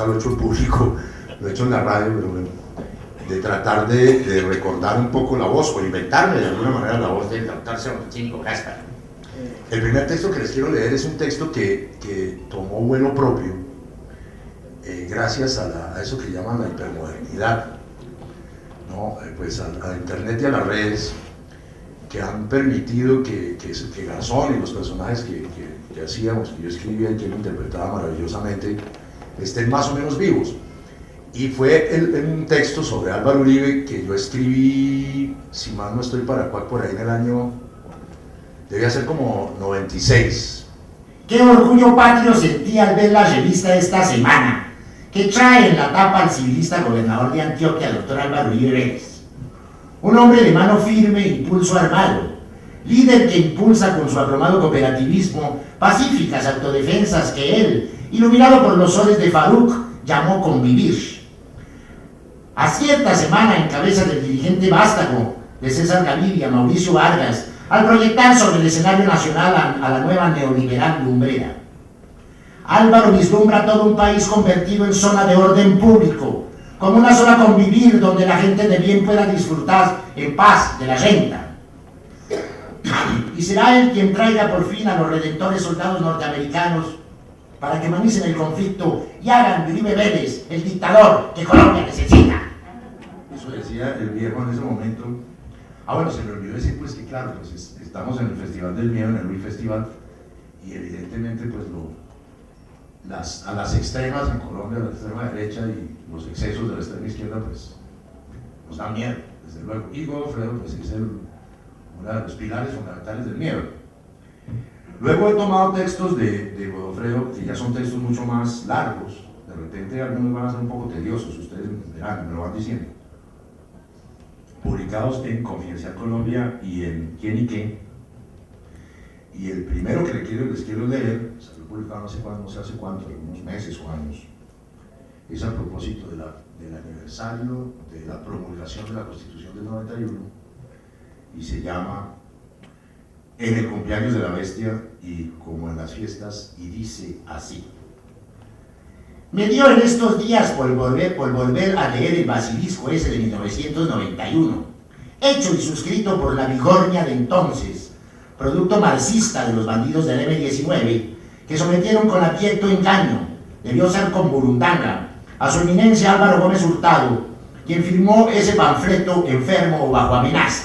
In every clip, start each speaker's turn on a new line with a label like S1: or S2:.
S1: lo he hecho en público, lo he hecho en la radio, pero bueno, de tratar de recordar un poco la voz, o inventarme de alguna manera la voz del doctor Serochingo Gaspar. El primer texto que les quiero leer es un texto que tomó vuelo propio, gracias a eso que llaman la hipermodernidad, ¿no? Pues a internet y a las redes, que han permitido que Garzón y los personajes que hacíamos, que yo escribía y que él interpretaba maravillosamente, estén más o menos vivos. Y fue un texto sobre Álvaro Uribe que yo escribí, si mal no estoy por ahí en el año, debía ser como 96.
S2: Qué orgullo patrio sentí al ver la revista de esta semana, que trae en la tapa al civilista gobernador de Antioquia, doctor Álvaro Uribe Vélez. Un hombre de mano firme e impulso armado, líder que impulsa con su abrumado cooperativismo pacíficas autodefensas que él, iluminado por los soles de Farouk, llamó convivir. A cierta semana en cabeza del dirigente vástago de César Gaviria, Mauricio Vargas, al proyectar sobre el escenario nacional a la nueva neoliberal lumbrera. Álvaro vislumbra todo un país convertido en zona de orden público, como una zona convivir donde la gente de bien pueda disfrutar en paz de la renta. Y será él quien traiga por fin a los redentores soldados norteamericanos para que manicen el conflicto y hagan de Uribe Vélez el dictador que Colombia necesita.
S1: Eso decía el viejo en ese momento. Bueno, se me olvidó decir pues que claro, pues estamos en el Festival del Miedo, en el Luis Festival, y evidentemente pues a las extremas en Colombia, la extrema derecha y los excesos de la extrema izquierda pues nos dan miedo, desde luego. Y Godofredo pues es uno de los pilares fundamentales del miedo. Luego he tomado textos de Godofredo, que ya son textos mucho más largos, de repente algunos van a ser un poco tediosos, ustedes verán, me lo van diciendo, publicados en Confidencial Colombia y en Quién y Qué. Y el primero que les quiero leer, se lo he publicado no sé hace cuánto, algunos meses o años, es a propósito del aniversario de la promulgación de la Constitución del 91, y se llama En el cumpleaños de la bestia y como en las fiestas, y dice así.
S2: Me dio en estos días por volver a leer el Basilisco ese de 1991, hecho y suscrito por la Vigornia de entonces, producto marxista de los bandidos del M-19, que sometieron con abyecto engaño, debió ser con burundanga, a su eminencia Álvaro Gómez Hurtado, quien firmó ese panfleto enfermo o bajo amenaza.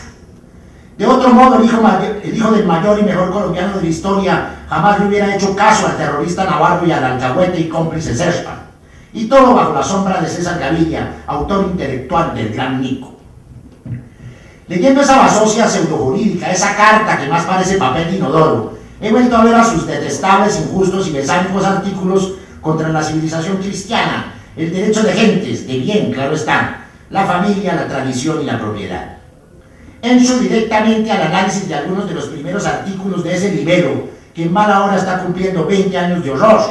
S2: De otro modo, el hijo del mayor y mejor colombiano de la historia jamás le hubiera hecho caso al terrorista Navarro y al alcahuete y cómplice Serpa. Y todo bajo la sombra de César Gaviria, autor intelectual del Gran Nico. Leyendo esa basocia pseudojurídica, esa carta que más parece papel de inodoro, he vuelto a ver a sus detestables, injustos y mesánicos artículos contra la civilización cristiana, el derecho de gentes, de bien, claro está, la familia, la tradición y la propiedad. Entro directamente al análisis de algunos de los primeros artículos de ese libelo, que en mala hora está cumpliendo 20 años de horror,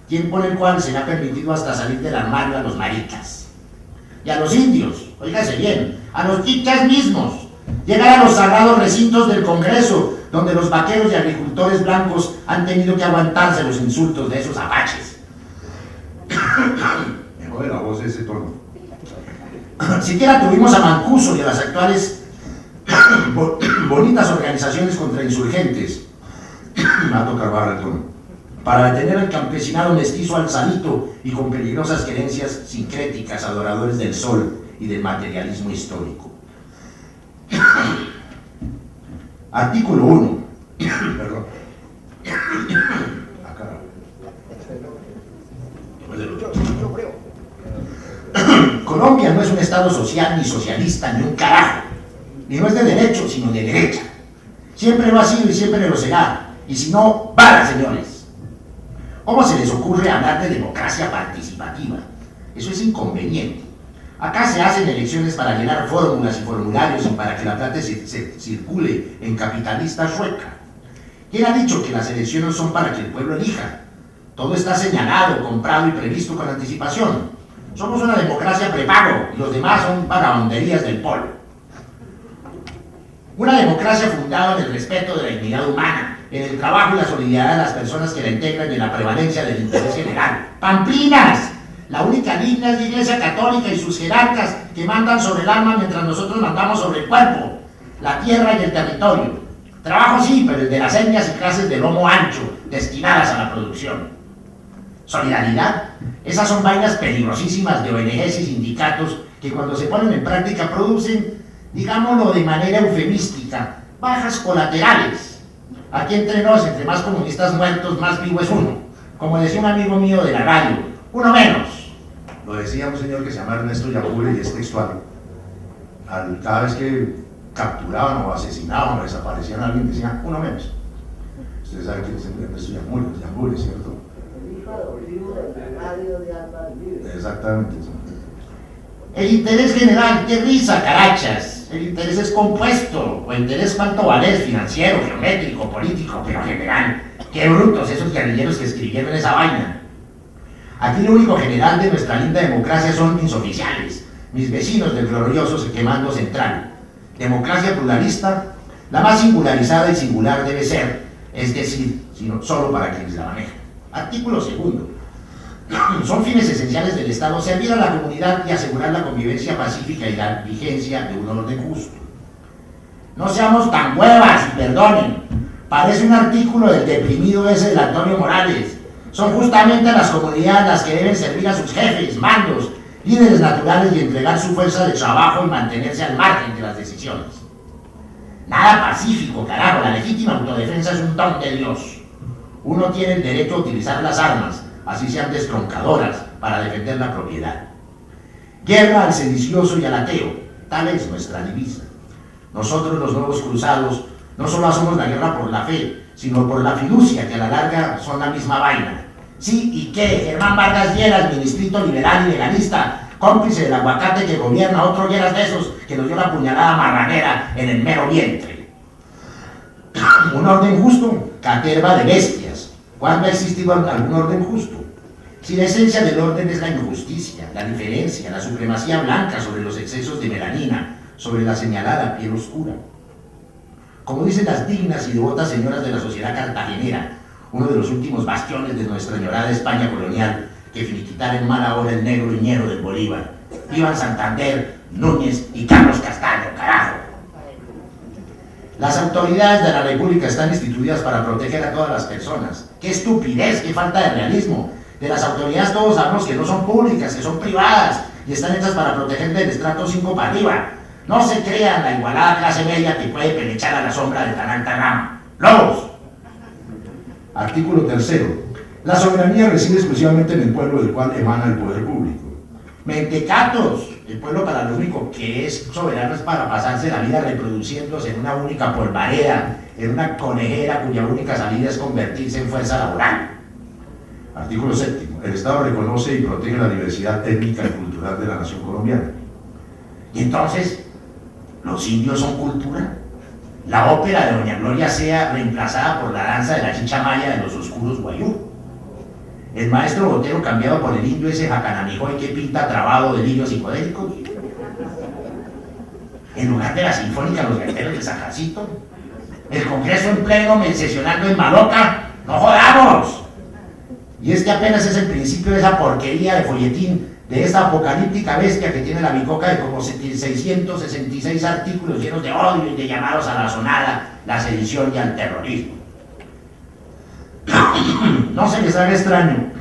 S2: tiempo en el cual se le ha permitido hasta salir del armario a los maricas. Y a los indios, óigase bien, a los chichas mismos, llegar a los sagrados recintos del Congreso, donde los vaqueros y agricultores blancos han tenido que aguantarse los insultos de esos apaches.
S1: Me jode la voz de ese tono.
S2: Siquiera tuvimos a Mancuso y a las actuales bonitas organizaciones contra insurgentes, me va a tocar bajar el tono, para detener al campesinado mestizo alzadito y con peligrosas creencias sincréticas, adoradores del sol y del materialismo histórico. Artículo 1.
S1: Perdón. Acá.
S2: Colombia no es un estado social ni socialista ni un carajo, ni no es de derecho sino de derecha. Siempre lo ha sido y siempre lo será, y si no, ¡vara, señores! ¿Cómo se les ocurre hablar de democracia participativa? Eso es inconveniente. Acá se hacen elecciones para llenar fórmulas y formularios y para que la plata se circule en capitalista sueca. ¿Quién ha dicho que las elecciones son para que el pueblo elija? Todo está señalado, comprado y previsto con anticipación. Somos una democracia prepago y los demás son vagabunderías del polo. Una democracia fundada en el respeto de la dignidad humana, en el trabajo y la solidaridad de las personas que la integran y en la prevalencia del interés general. ¡Pamplinas! La única digna es la Iglesia Católica y sus jerarcas que mandan sobre el alma mientras nosotros mandamos sobre el cuerpo, la tierra y el territorio. Trabajo sí, pero el de las etnias y clases de lomo ancho, destinadas a la producción. Solidaridad, esas son vainas peligrosísimas de ONGs y sindicatos que cuando se ponen en práctica producen, digámoslo de manera eufemística, bajas colaterales. Aquí entre nos, entre más comunistas muertos, más vivo es uno. Como decía un amigo mío de la radio, uno menos.
S1: Lo decía un señor que se llama Ernesto Yapure y es textual. Cada vez que capturaban o asesinaban o desaparecían a alguien, decían uno menos. Ustedes saben quién es Ernesto Yapure, ¿cierto?
S3: El hijo adoptivo del radio de Alma Libre.
S1: Exactamente.
S2: El interés general, qué risa, carachas. El interés es compuesto, o interés cuánto vale, financiero, geométrico, político, pero general. Qué brutos esos guerrilleros que escribieron esa vaina. Aquí lo único general de nuestra linda democracia son insoficiales, mis vecinos del glorioso quemando central. Democracia pluralista, la más singularizada y singular debe ser, es decir, sino solo para quienes la manejan. Artículo 2. Son fines esenciales del Estado servir a la comunidad y asegurar la convivencia pacífica y la vigencia de un orden justo. No seamos tan huevas y perdonen. Parece un artículo del deprimido ese de Antonio Morales. Son justamente las comunidades las que deben servir a sus jefes, mandos, líderes naturales y entregar su fuerza de trabajo y mantenerse al margen de las decisiones. Nada pacífico, carajo. La legítima autodefensa es un don de Dios. Uno tiene el derecho a utilizar las armas, así sean destroncadoras, para defender la propiedad. Guerra al sedicioso y al ateo, tal es nuestra divisa. Nosotros los nuevos cruzados no solo hacemos la guerra por la fe, sino por la fiducia, que a la larga son la misma vaina. Sí, ¿y qué? Germán Vargas Lleras, ministrito liberal y legalista, cómplice del aguacate que gobierna, otro Lleras de esos que nos dio la puñalada marranera en el mero vientre. Un orden justo, caterva de bestias. ¿Cuándo ha existido algún orden justo? Si la esencia del orden es la injusticia, la diferencia, la supremacía blanca sobre los excesos de melanina, sobre la señalada piel oscura. Como dicen las dignas y devotas señoras de la sociedad cartagenera, uno de los últimos bastiones de nuestra añorada España colonial, que finiquitara en mala hora el negro ñero del Bolívar. Vivan Santander, Núñez y Carlos Castaño, carajo. Las autoridades de la República están instituidas para proteger a todas las personas. ¡Qué estupidez, qué falta de realismo! De las autoridades todos sabemos que no son públicas, que son privadas y están hechas para proteger del estrato 5 para arriba. No se crean la igualada clase media que puede pelechar a la sombra de tan alta rama. ¡Lobos! Artículo 3. La soberanía reside exclusivamente en el pueblo del cual emana el poder público. Mentecatos. El pueblo para lo único que es soberano es para pasarse la vida reproduciéndose en una única polvareda, en una conejera cuya única salida es convertirse en fuerza laboral. Artículo 7. El Estado reconoce y protege la diversidad étnica y cultural de la nación colombiana. Y entonces, ¿los indios son cultura? La ópera de Doña Gloria sea reemplazada por la danza de la chicha maya de los oscuros guayú. El maestro Botero cambiado por el indio ese jacanamijoy que pinta trabado de delirios psicodélicos. En lugar de la sinfónica Los Gaiteros de San Jacinto. El Congreso en pleno sesionando en Maloca. ¡No jodamos! Y este apenas es el principio de esa porquería de folletín, de esta apocalíptica bestia que tiene la bicoca de como 666 artículos llenos de odio y de llamados a la sonada, la sedición y al terrorismo. No se les haga extraño,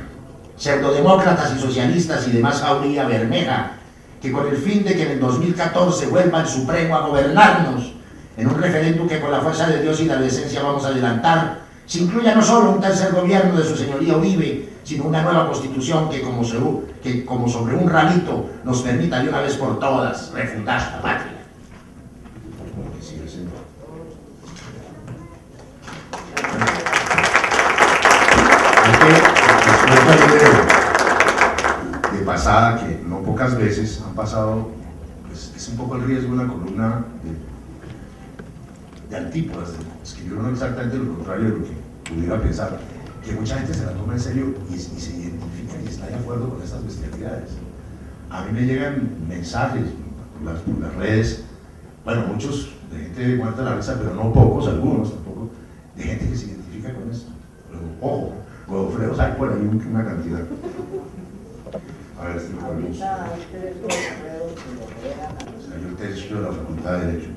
S2: pseudodemócratas y socialistas y demás jauría bermeja, que con el fin de que en el 2014 vuelva el Supremo a gobernarnos, en un referéndum que con la fuerza de Dios y la decencia vamos a adelantar, se incluya no solo un tercer gobierno de su señoría Uribe, sino una nueva constitución que como sobre un ralito nos permita de una vez por todas refundar la patria.
S1: De pasada, que no pocas veces han pasado, pues es un poco el riesgo de una columna de antípodas, escribir uno exactamente lo contrario de lo que pudiera pensar, que mucha gente se la toma en serio y se identifica y está de acuerdo con estas bestialidades. A mí me llegan mensajes por las redes, bueno, muchos de gente muerta de la risa, pero no pocos, algunos tampoco, de gente que se identifica con esto. Pero, ojo, godofredos hay por ahí una cantidad. A ver si lo ponemos.
S3: Ahorita hay 3 correos que lo crean.
S1: Salió el texto de la Facultad de Derecho.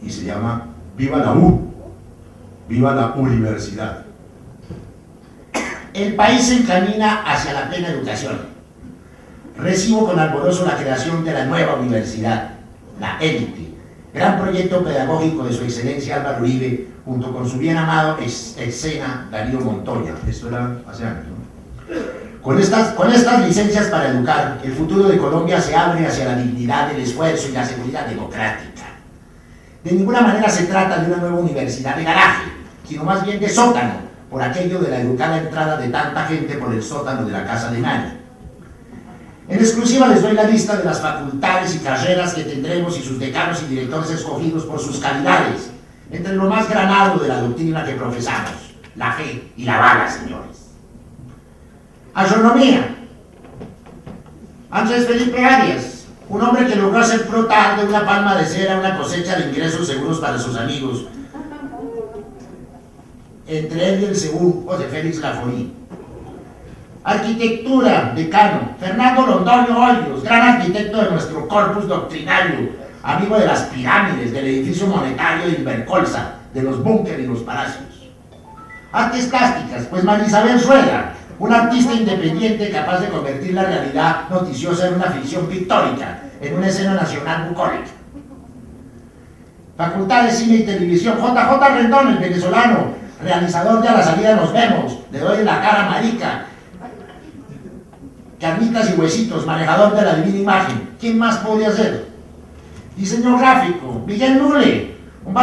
S1: Y se llama Viva la U, viva la universidad.
S2: El país se encamina hacia la plena educación. Recibo con alborozo la creación de la nueva universidad, la élite, gran proyecto pedagógico de su excelencia Álvaro Uribe, junto con su bien amado excena Darío Montoya.
S1: Esto era hace años, ¿no?
S2: Con estas licencias para educar, el futuro de Colombia se abre hacia la dignidad, el esfuerzo y la seguridad democrática. De ninguna manera se trata de una nueva universidad de garaje, sino más bien de sótano, por aquello de la educada entrada de tanta gente por el sótano de la casa de nadie. En exclusiva les doy la lista de las facultades y carreras que tendremos y sus decanos y directores escogidos por sus calidades, entre lo más granado de la doctrina que profesamos, la fe y la bala, señores. Agronomía. Andrés Felipe Arias, un hombre que logró hacer brotar de una palma de cera una cosecha de ingresos seguros para sus amigos, entre él y el Cebú, José Félix Laforí. Arquitectura, decano, Fernando Londoño Hoyos, gran arquitecto de nuestro corpus doctrinario, amigo de las pirámides, del edificio monetario de Invercolza, de los búnkeres y los palacios. Artes plásticas, pues María Isabel Rueda, un artista independiente capaz de convertir la realidad noticiosa en una ficción pictórica, en una escena nacional bucólica. Facultad de Cine y Televisión, JJ Rendón, el venezolano, realizador de A la Salida Nos Vemos, Le Doy en la Cara Marica, Carnitas y Huesitos, manejador de la Divina Imagen. ¿Quién más podría ser? Diseño gráfico, Miguel Nule, un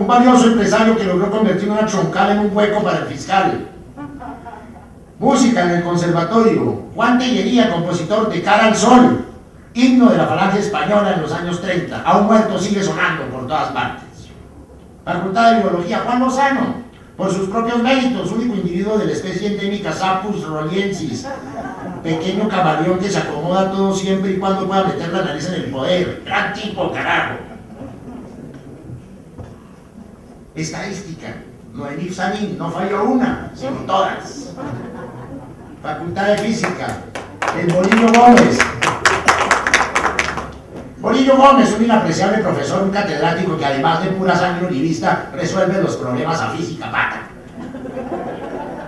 S2: valioso empresario que logró convertir una troncal en un hueco para el fiscal. Música en el conservatorio, Juan Tellería, compositor de Cara al Sol, himno de la falange española en los años 30, aún muerto sigue sonando por todas partes. Facultad de Biología, Juan Lozano, por sus propios méritos, único individuo de la especie endémica Sapus roliensis, pequeño camaleón que se acomoda todo siempre y cuando pueda meter la nariz en el poder. Gran tipo, carajo. Estadística, Noemí Sanín, no falló una, sino todas. Facultad de Física, el Bolillo Gómez. Bolillo Gómez, un inapreciable profesor, un catedrático que además de pura sangre uribista resuelve los problemas a física pata.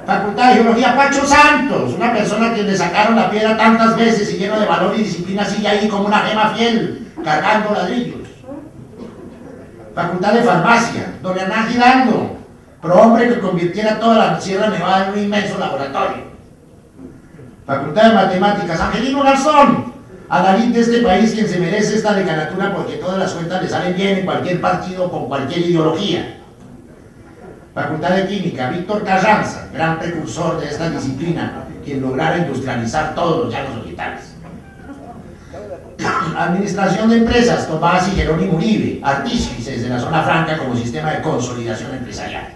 S2: Facultad de Geología, Pacho Santos, una persona a quien le sacaron la piedra tantas veces y lleno de valor y disciplina sigue ahí como una gema fiel, cargando ladrillos. Facultad de Farmacia, don Hernán Giraldo, prohombre que convirtiera toda la Sierra Nevada en un inmenso laboratorio. Facultad de Matemáticas, Angelino Garzón, adalid de este país quien se merece esta decanatura porque todas las cuentas le salen bien en cualquier partido con cualquier ideología. Facultad de Química, Víctor Carranza, gran precursor de esta disciplina, quien lograra industrializar todos los llanos orientales. Administración de Empresas, Tomás y Jerónimo Uribe, artífices de la zona franca como sistema de consolidación empresarial.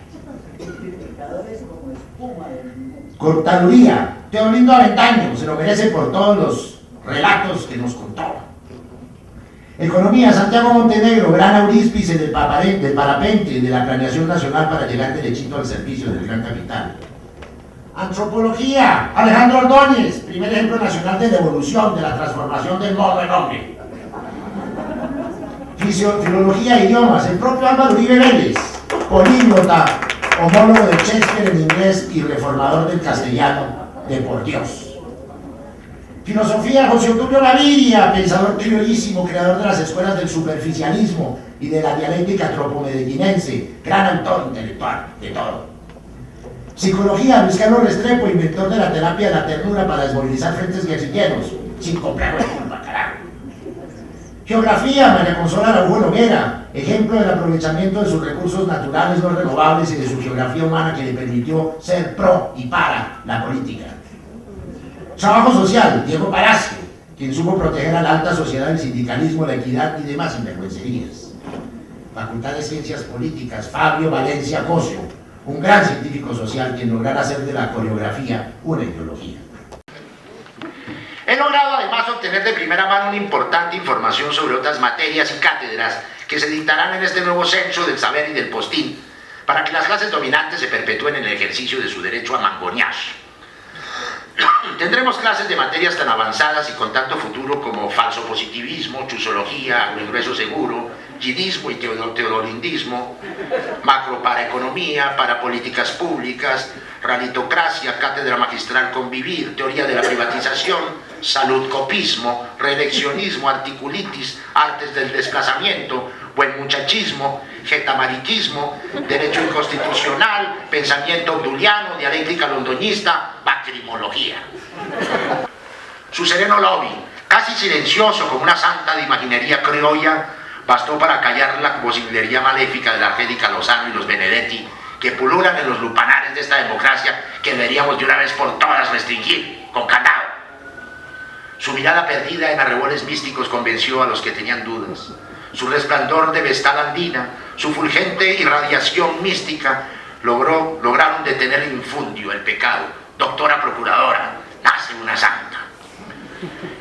S2: Contaduría, Teodolindo Aventaño, se lo merece por todos los relatos que nos contó. Economía, Santiago Montenegro, gran auríspice del parapente de la planeación nacional para llegar derechito al servicio del gran capital. Antropología, Alejandro Ordóñez, primer ejemplo nacional de la evolución, de la transformación del modo en hombre. Filología e idiomas, el propio Álvaro Uribe Vélez, políglota, homólogo de Shakespeare en inglés y reformador del castellano de por Dios. Filosofía, José Obdulio Gaviria, pensador criollísimo, creador de las escuelas del superficialismo y de la dialéctica tropomedellinense, gran autor intelectual de todo. Psicología, Luis Carlos Restrepo, inventor de la terapia de la ternura para desmovilizar frentes guerrilleros, sin complejo de culpa, carajo. Geografía, María Consuelo Araújo Noguera, ejemplo del aprovechamiento de sus recursos naturales no renovables y de su geografía humana que le permitió ser pro y para la política. Trabajo social, Diego Palacio, quien supo proteger a la alta sociedad del sindicalismo, la equidad y demás sinvergüencerías. Facultad de Ciencias Políticas, Fabio Valencia Cosio, un gran científico social quien lograra hacer de la coreografía una ideología. He logrado además obtener de primera mano una importante información sobre otras materias y cátedras que se dictarán en este nuevo censo del saber y del postín, para que las clases dominantes se perpetúen en el ejercicio de su derecho a mangonear. Tendremos clases de materias tan avanzadas y con tanto futuro como falso positivismo, chusología, regreso seguro, yidismo y teodolindismo, macro para economía, para políticas públicas, ralitocracia, cátedra magistral convivir, teoría de la privatización, saludcopismo, reeleccionismo, articulitis, artes del desplazamiento, buen muchachismo, getamariquismo, derecho inconstitucional, pensamiento obduliano, dialéctica londoñista, bacterimología. Su sereno lobby, casi silencioso como una santa de imaginería criolla, bastó para callar la vocifería maléfica de la Angélica Lozano y los Benedetti, que pululan en los lupanares de esta democracia que deberíamos de una vez por todas restringir, con candado. Su mirada perdida en arreboles místicos convenció a los que tenían dudas. Su resplandor de vestal andina, su fulgente irradiación mística, lograron detener el infundio, el pecado. Doctora procuradora, nace una santa.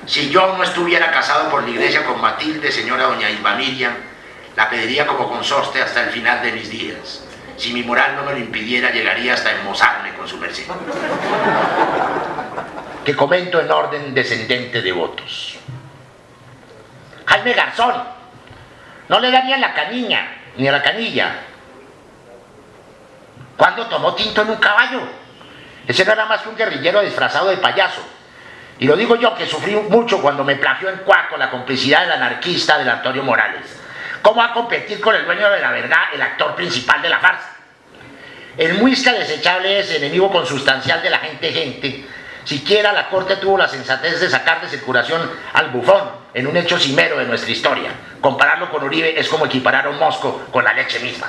S2: Si yo no estuviera casado por la iglesia con Matilde, señora doña Ilva Miriam, la pediría como consorte hasta el final de mis días. Si mi moral no me lo impidiera, llegaría hasta embosarme con su merced. Que comento en orden descendente de votos. Jaime Garzón, no le da ni a la canilla, ni a la canilla. ¿Cuándo tomó tinto en un caballo? Ese no era más que un guerrillero disfrazado de payaso. Y lo digo yo, que sufrí mucho cuando me plagió en Cuaco la complicidad del anarquista del Antonio Morales. ¿Cómo va a competir con el dueño de la verdad, el actor principal de la farsa? El muisca desechable es enemigo consustancial de la gente. Siquiera la corte tuvo la sensatez de sacar de circulación al bufón en un hecho cimero de nuestra historia. Compararlo con Uribe es como equiparar a un mosco con la leche misma.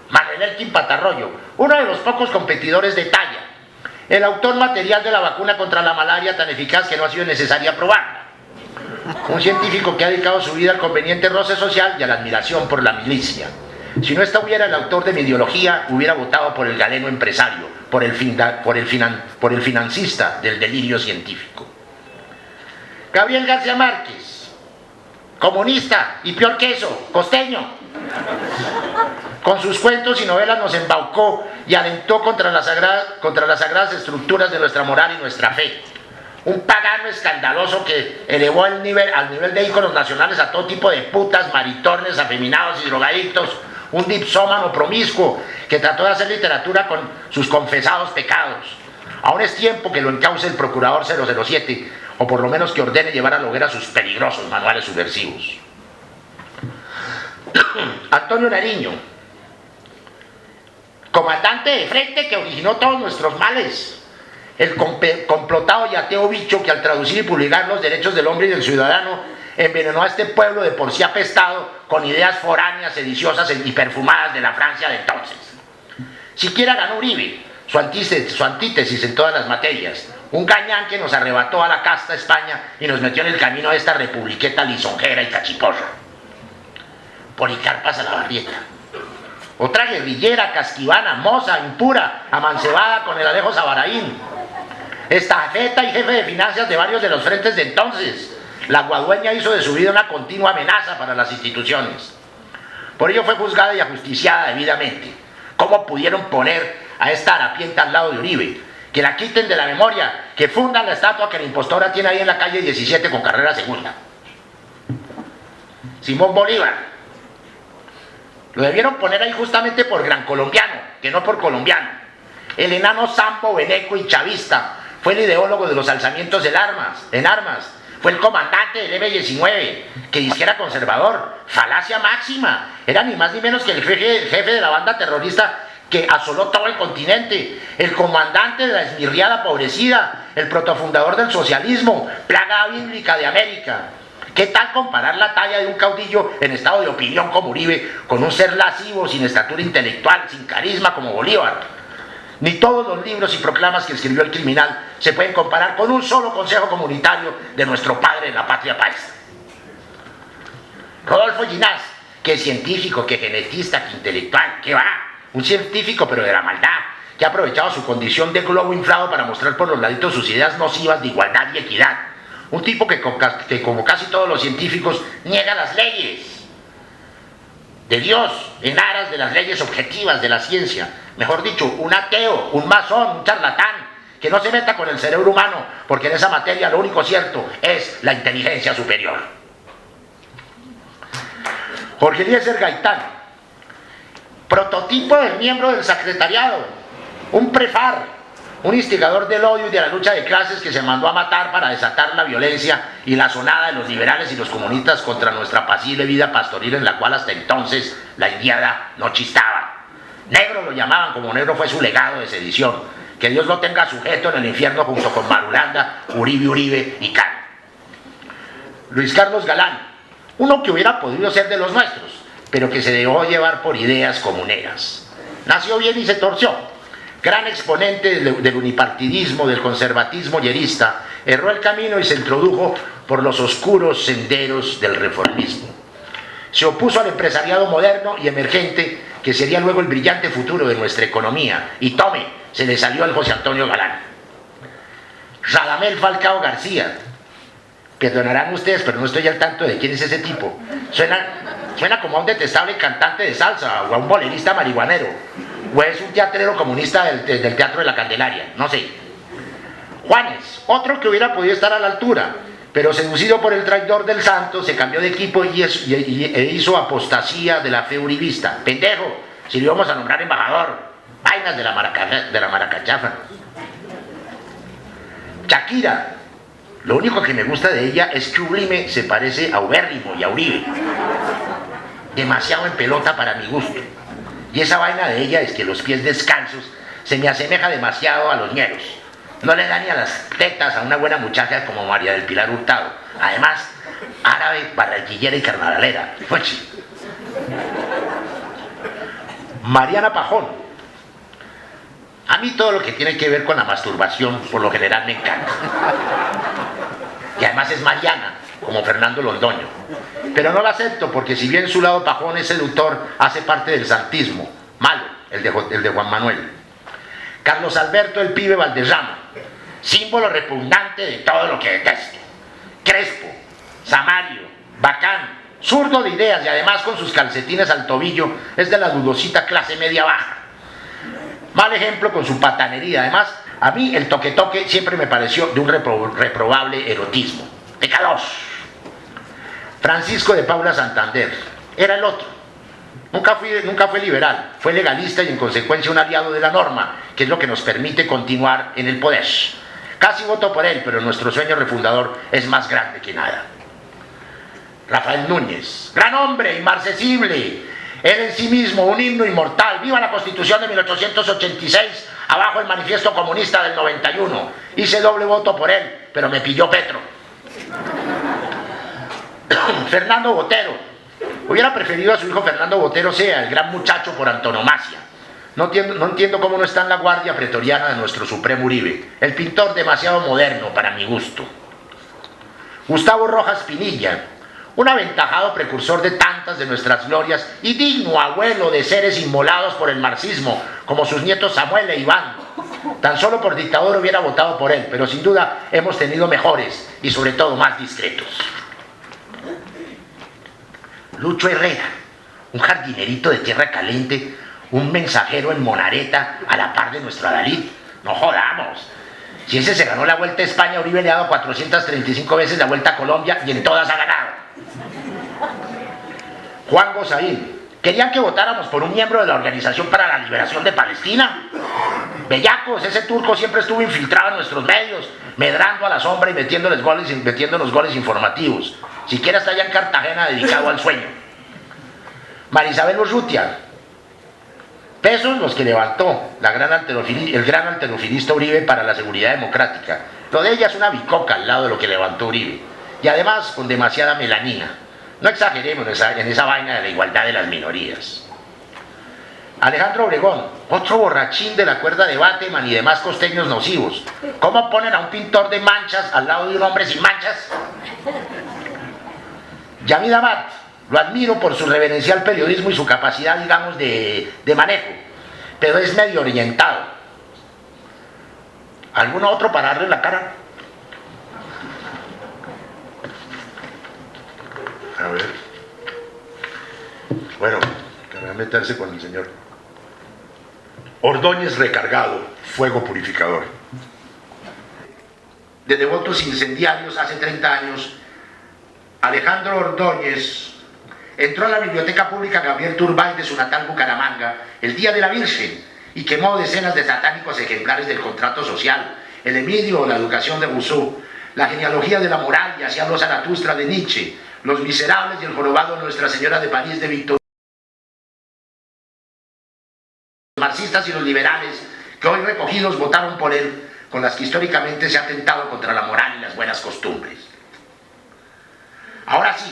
S2: Manuel Elkin Patarroyo, uno de los pocos competidores de talla, el autor material de la vacuna contra la malaria tan eficaz que no ha sido necesaria probarla. Un científico que ha dedicado su vida al conveniente roce social y a la admiración por la milicia. Si no estuviera el autor de mi ideología, hubiera votado por el galeno empresario, por el financista del delirio científico. Gabriel García Márquez, comunista y peor que eso, costeño. Con sus cuentos y novelas nos embaucó y alentó contra las sagradas estructuras de nuestra moral y nuestra fe. Un pagano escandaloso que elevó al nivel de íconos nacionales a todo tipo de putas, maritornes, afeminados y drogadictos. Un dipsómano promiscuo que trató de hacer literatura con sus confesados pecados. Aún es tiempo que lo encauce el procurador 007, o por lo menos que ordene llevar a la hoguera sus peligrosos manuales subversivos. Antonio Nariño, comandante de frente que originó todos nuestros males. El complotado y ateo bicho que al traducir y publicar los derechos del hombre y del ciudadano envenenó a este pueblo de por sí apestado con ideas foráneas, sediciosas y perfumadas de la Francia de entonces. Siquiera ganó Uribe, su antítesis en todas las materias, un gañán que nos arrebató a la casta España y nos metió en el camino de esta republiqueta lisonjera y cachiporra. Policarpa Salabarrieta, otra guerrillera, casquivana, moza, impura, amancebada con el Alejo Sabaraín, estafeta y jefe de finanzas de varios de los frentes de entonces. La guadueña hizo de su vida una continua amenaza para las instituciones. Por ello fue juzgada y ajusticiada debidamente. ¿Cómo pudieron poner a esta harapienta al lado de Uribe? Que la quiten de la memoria, que fundan la estatua que la impostora tiene ahí en la calle 17 con carrera segunda. Simón Bolívar. Lo debieron poner ahí justamente por gran colombiano, que no por colombiano. El enano Sambo, Beneco y chavista fue el ideólogo de los alzamientos en armas. Fue el comandante del M-19, que dijera conservador, falacia máxima. Era ni más ni menos que el jefe de la banda terrorista que asoló todo el continente, el comandante de la esmirriada pobrecida, el protofundador del socialismo, plaga bíblica de América. ¿Qué tal comparar la talla de un caudillo en estado de opinión como Uribe con un ser lascivo, sin estatura intelectual, sin carisma como Bolívar? Ni todos los libros y proclamas que escribió el criminal se pueden comparar con un solo consejo comunitario de nuestro padre en la patria paisa. Rodolfo Ginás, que científico, que genetista, que intelectual, que va, un científico pero de la maldad, que ha aprovechado su condición de globo inflado para mostrar por los laditos sus ideas nocivas de igualdad y equidad. Un tipo que como casi todos los científicos niega las leyes de Dios en aras de las leyes objetivas de la ciencia. Mejor dicho, un ateo, un masón, un charlatán, que no se meta con el cerebro humano, porque en esa materia lo único cierto es la inteligencia superior. Jorge Eliezer Gaitán, prototipo del miembro del secretariado, un prefar, un instigador del odio y de la lucha de clases que se mandó a matar para desatar la violencia y la sonada de los liberales y los comunistas contra nuestra apacible vida pastoril, en la cual hasta entonces la indiada no chistaba. Negro lo llamaban, como negro fue su legado de sedición. Que Dios lo tenga sujeto en el infierno junto con Marulanda, Uribe y Cano. Luis Carlos Galán, uno que hubiera podido ser de los nuestros, pero que se dejó llevar por ideas comuneras. Nació bien y se torció. Gran exponente del unipartidismo, del conservatismo yerista, erró el camino y se introdujo por los oscuros senderos del reformismo. Se opuso al empresariado moderno y emergente, que sería luego el brillante futuro de nuestra economía. Y tome, se le salió al José Antonio Galán. Radamel Falcao García. Perdonarán ustedes, pero no estoy al tanto de quién es ese tipo. Suena como a un detestable cantante de salsa o a un bolerista marihuanero. O es un teatrero comunista del Teatro de la Candelaria, no sé. Juanes, otro que hubiera podido estar a la altura, pero seducido por el traidor del santo, se cambió de equipo e hizo apostasía de la fe uribista. Pendejo, si lo íbamos a nombrar embajador. Vainas de la maracachafa. Shakira, lo único que me gusta de ella es que Uribe se parece a Ubérrimo y a Uribe. Demasiado en pelota para mi gusto. Y esa vaina de ella es que los pies descalzos se me asemeja demasiado a los ñeros. No le da ni a las tetas a una buena muchacha como María del Pilar Hurtado. Además, árabe, barranquillera y carnavalera. Fuchi. Mariana Pajón. A mí todo lo que tiene que ver con la masturbación, por lo general me encanta. Y además es Mariana, como Fernando Londoño. Pero no la acepto porque si bien su lado pajón es seductor, hace parte del santismo. Malo, el de Juan Manuel. Carlos Alberto el Pibe Valderrama, símbolo repugnante de todo lo que detesto. Crespo, Samario, bacán, zurdo de ideas y además con sus calcetines al tobillo, es de la dudosita clase media baja. Mal ejemplo con su patanería. Además, a mí el toque-toque siempre me pareció de un reprobable erotismo. Pecados. Francisco de Paula Santander, era el otro. Nunca fue liberal, fue legalista y en consecuencia un aliado de la norma, que es lo que nos permite continuar en el poder. Casi voto por él, pero nuestro sueño refundador es más grande que nada. Rafael Núñez, gran hombre, inmarcesible, él en sí mismo, un himno inmortal. Viva la Constitución de 1886, abajo el Manifiesto Comunista del 91. Hice doble voto por él, pero me pilló Petro. Fernando Botero, hubiera preferido a su hijo Fernando Botero sea el gran muchacho por antonomasia. No entiendo cómo no está en la guardia pretoriana de nuestro Supremo Uribe, el pintor demasiado moderno para mi gusto. Gustavo Rojas Pinilla, un aventajado precursor de tantas de nuestras glorias y digno abuelo de seres inmolados por el marxismo, como sus nietos Samuel e Iván. Tan solo por dictador hubiera votado por él, pero sin duda hemos tenido mejores y sobre todo más discretos. Lucho Herrera, un jardinerito de tierra caliente, un mensajero en Monareta a la par de nuestro Adalid. No jodamos. Si ese se ganó la Vuelta a España, Uribe le ha dado 435 veces la Vuelta a Colombia y en todas ha ganado. Juan Gozaín, ¿querían que votáramos por un miembro de la Organización para la Liberación de Palestina? Bellacos, ese turco siempre estuvo infiltrado en nuestros medios, medrando a la sombra y metiéndonos goles informativos. Siquiera está allá en Cartagena dedicado al sueño. Marisabel Urrutia, pesos los que levantó el gran alterofilista Uribe para la seguridad democrática. Lo de ella es una bicoca al lado de lo que levantó Uribe. Y además con demasiada melanina. No exageremos en esa vaina de la igualdad de las minorías. Alejandro Obregón, otro borrachín de la cuerda de Bateman y demás costeños nocivos. ¿Cómo ponen a un pintor de manchas al lado de un hombre sin manchas? Yamid Amat, lo admiro por su reverencial periodismo y su capacidad, digamos, de manejo, pero es medio orientado. ¿Alguno otro para darle la cara? A ver. Bueno, para meterse con el señor. Ordóñez recargado, fuego purificador. de devotos incendiarios hace 30 años, Alejandro Ordóñez entró a la biblioteca pública Gabriel Turbay de su natal Bucaramanga el día de la Virgen y quemó decenas de satánicos ejemplares del contrato social, el Emidio o la educación de Rousseau, la genealogía de la moral y así habló Zaratustra de Nietzsche, los miserables y el jorobado de Nuestra Señora de París de Victor, los marxistas y los liberales que hoy recogidos votaron por él, con las que históricamente se ha atentado contra la moral y las buenas costumbres. Ahora sí,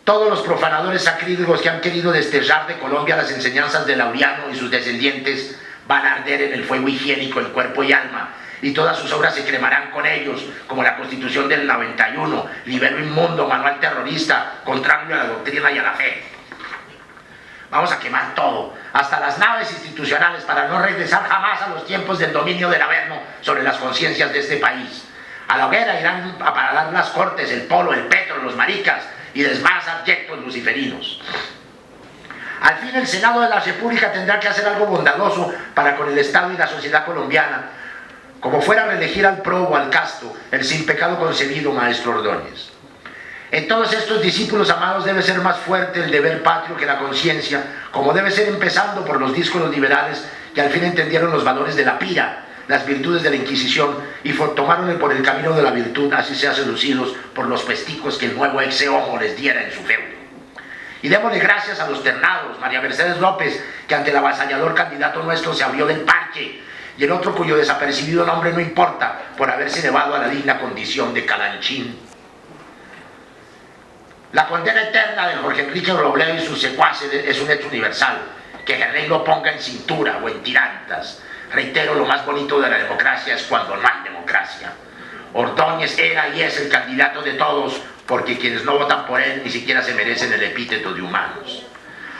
S2: todos los profanadores sacrílegos que han querido desterrar de Colombia las enseñanzas de Laureano y sus descendientes van a arder en el fuego higiénico en cuerpo y alma, y todas sus obras se cremarán con ellos, como la Constitución del 91, Libelo Inmundo, Manual Terrorista, contrario a la doctrina y a la fe. Vamos a quemar todo, hasta las naves institucionales, para no regresar jamás a los tiempos del dominio del Averno sobre las conciencias de este país. A la hoguera irán a parar las cortes, el polo, el petro, los maricas y demás abyectos luciferinos. Al fin el Senado de la República tendrá que hacer algo bondadoso para con el Estado y la sociedad colombiana, como fuera a reelegir al probo, al casto, el sin pecado concebido maestro Ordóñez. En todos estos discípulos amados debe ser más fuerte el deber patrio que la conciencia, como debe ser empezando por los díscolos liberales que al fin entendieron los valores de la pira, las virtudes de la Inquisición y tomaron por el camino de la virtud, así sean seducidos por los pesticos que el nuevo ex homo les diera en su feudo. Y démosle gracias a los ternados, María Mercedes López, que ante el avasallador candidato nuestro se abrió del parque, y el otro cuyo desapercibido nombre no importa, por haberse elevado a la digna condición de calanchín. La condena eterna de Jorge Enrique Robledo y sus secuaces es un hecho universal, que el rey lo ponga en cintura o en tirantas. Reitero, lo más bonito de la democracia es cuando no hay democracia. Ordóñez era y es el candidato de todos, porque quienes no votan por él ni siquiera se merecen el epíteto de humanos.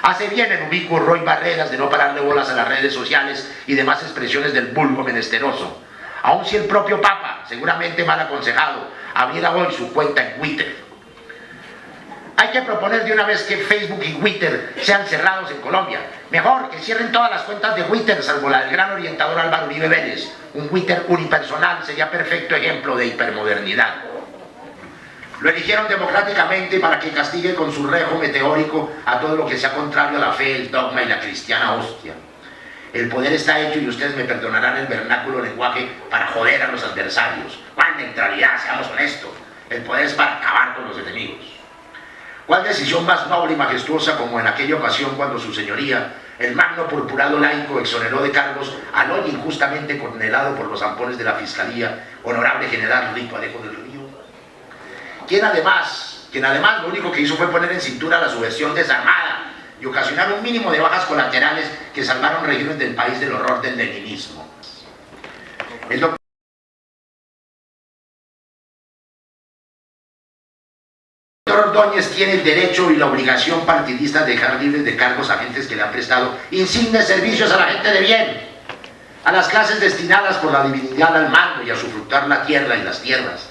S2: Hace bien el ubicuo Roy Barreras de no pararle bolas a las redes sociales y demás expresiones del vulgo menesteroso, aun si el propio Papa, seguramente mal aconsejado, abriera hoy su cuenta en Twitter. Hay que proponer de una vez que Facebook y Twitter sean cerrados en Colombia. Mejor que cierren todas las cuentas de Twitter, salvo la del gran orientador Álvaro Uribe Vélez. Un Twitter unipersonal sería perfecto ejemplo de hipermodernidad. Lo eligieron democráticamente para que castigue con su rejo meteórico a todo lo que sea contrario a la fe, el dogma y la cristiana hostia. El poder está hecho, y ustedes me perdonarán el vernáculo lenguaje, para joder a los adversarios. ¿Cuál neutralidad? Seamos honestos. El poder es para acabar con los enemigos. ¿Cuál decisión más noble y majestuosa como en aquella ocasión cuando su señoría, el magno purpurado laico, exoneró de cargos al hoy injustamente condenado por los zampones de la Fiscalía, honorable general Rico Alejo del Río? Quien además lo único que hizo fue poner en cintura la subversión desarmada y ocasionar un mínimo de bajas colaterales que salvaron regiones del país del horror del leninismo. El doctor Ordóñez tiene el derecho y la obligación partidista de dejar libres de cargos a agentes que le han prestado insignes servicios a la gente de bien, a las clases destinadas por la divinidad al mando y a sufructar la tierra y las tierras.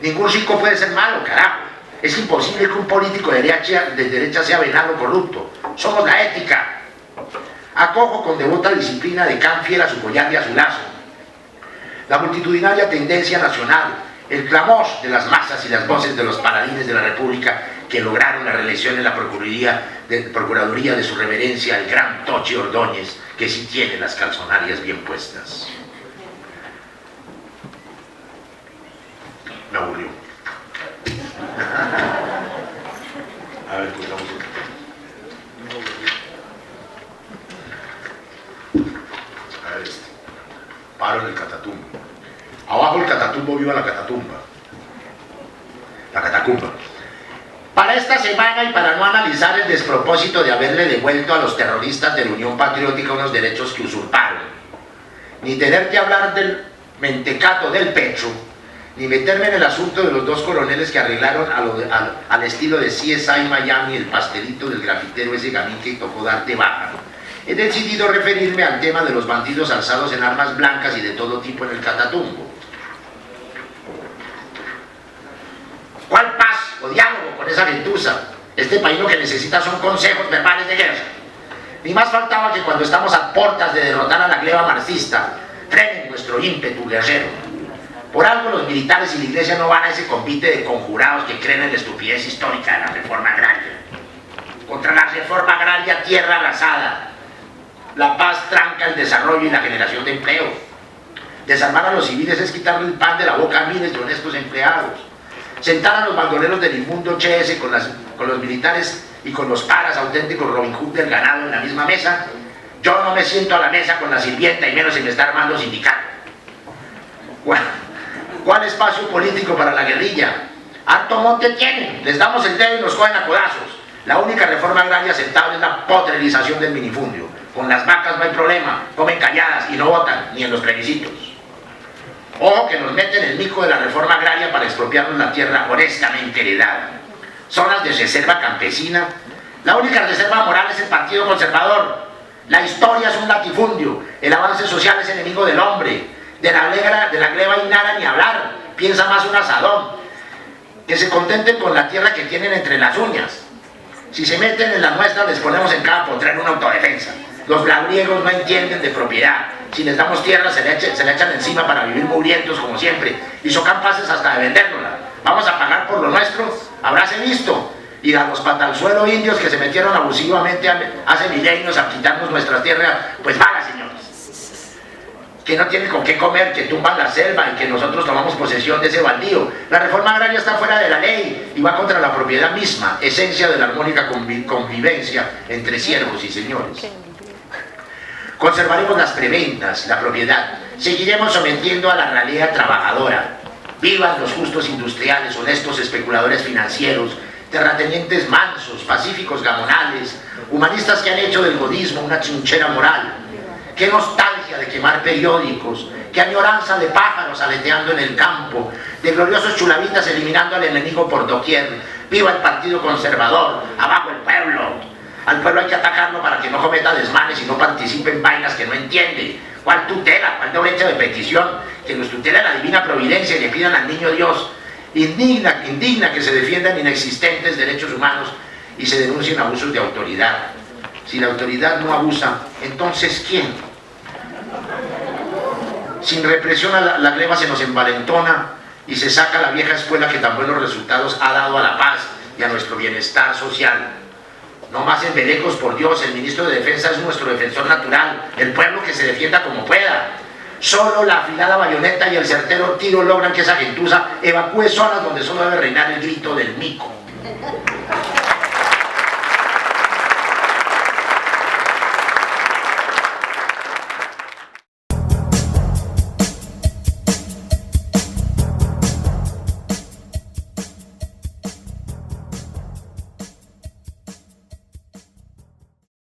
S2: Ningún chico puede ser malo, carajo. Es imposible que un político de derecha sea venado corrupto. Somos la ética. Acojo con devota disciplina de can fiel a su collar y a su lazo la multitudinaria tendencia nacional, el clamor de las masas y las voces de los paladines de la República que lograron la reelección en la Procuraduría de su reverencia, el gran Tochi Ordóñez, que sí tiene las calzonarias bien puestas. Me aburrió. A ver, escuchamos otro. A ver, paro en el Catatumbo. Abajo el Catatumbo, viva la Catatumba. La Catacumba. Para esta semana y para no analizar el despropósito de haberle devuelto a los terroristas de la Unión Patriótica unos derechos que usurparon, ni tener que hablar del mentecato del pecho, ni meterme en el asunto de los dos coroneles que arreglaron al estilo de CSI Miami el pastelito del grafitero ese gamín que tocó dar de baja, he decidido referirme al tema de los bandidos alzados en armas blancas y de todo tipo en el Catatumbo. ¿Cuál paz o diálogo con esa gentuza? Este país lo que necesita son consejos verbales de guerra. Ni más faltaba que cuando estamos a portas de derrotar a la gleba marxista, frenen nuestro ímpetu guerrero. Por algo los militares y la iglesia no van a ese convite de conjurados que creen en la estupidez histórica de la reforma agraria. Contra la reforma agraria, tierra arrasada. La paz tranca el desarrollo y la generación de empleo. Desarmar a los civiles es quitarle el pan de la boca a miles de honestos empleados. Sentar a los bandoleros del inmundo HS con los militares y con los paras auténticos Robin Hood del ganado en la misma mesa. Yo no me siento a la mesa con la sirvienta y menos si me está armando sindicato. ¿Cuál espacio político para la guerrilla? Harto monte tienen, les damos el dedo y nos cogen a codazos. La única reforma agraria aceptable es la potrerización del minifundio. Con las vacas no hay problema, comen calladas y no votan, ni en los plebiscitos. Ojo que nos meten el mico de la reforma agraria para expropiarnos la tierra honestamente heredada. Zonas de reserva campesina. La única reserva moral es el Partido Conservador. La historia es un latifundio, el avance social es enemigo del hombre. De la gleba Inara ni hablar, piensa más un asadón. Que se contenten con la tierra que tienen entre las uñas. Si se meten en la nuestra, les ponemos en cada potrero una autodefensa. Los labriegos no entienden de propiedad. Si les damos tierra, se le echan encima para vivir mugrientos como siempre. Y son capaces hasta de vendérnosla. Vamos a pagar por lo nuestro, habráse visto. Y a los patalzuelo indios que se metieron abusivamente hace milenios a quitarnos nuestras tierras, pues vaga, señores. Que no tienen con qué comer, que tumban la selva y que nosotros tomamos posesión de ese baldío. La reforma agraria está fuera de la ley y va contra la propiedad misma, esencia de la armónica convivencia entre siervos y señores. Conservaremos las preventas, la propiedad. Seguiremos sometiendo a la realidad trabajadora. Vivan los justos industriales, honestos especuladores financieros, terratenientes mansos, pacíficos gamonales, humanistas que han hecho del godismo una chinchera moral. Qué nostalgia de quemar periódicos, qué añoranza de pájaros aleteando en el campo, de gloriosos chulavitas eliminando al enemigo por doquier. Viva el Partido Conservador, abajo el pueblo. Al pueblo hay que atacarlo para que no cometa desmanes y no participe en vainas que no entiende. ¿Cuál tutela? ¿Cuál derecho de petición? Que nos tutela la divina providencia y le pidan al niño Dios. Indigna que se defiendan inexistentes derechos humanos y se denuncien abusos de autoridad. Si la autoridad no abusa, entonces ¿quién? Sin represión la gleba se nos envalentona y se saca la vieja escuela que tan buenos resultados ha dado a la paz y a nuestro bienestar social. No más embelecos, por Dios, el ministro de Defensa es nuestro defensor natural, el pueblo que se defienda como pueda. Solo la afilada bayoneta y el certero tiro logran que esa gentuza evacúe zonas donde solo debe reinar el grito del mico.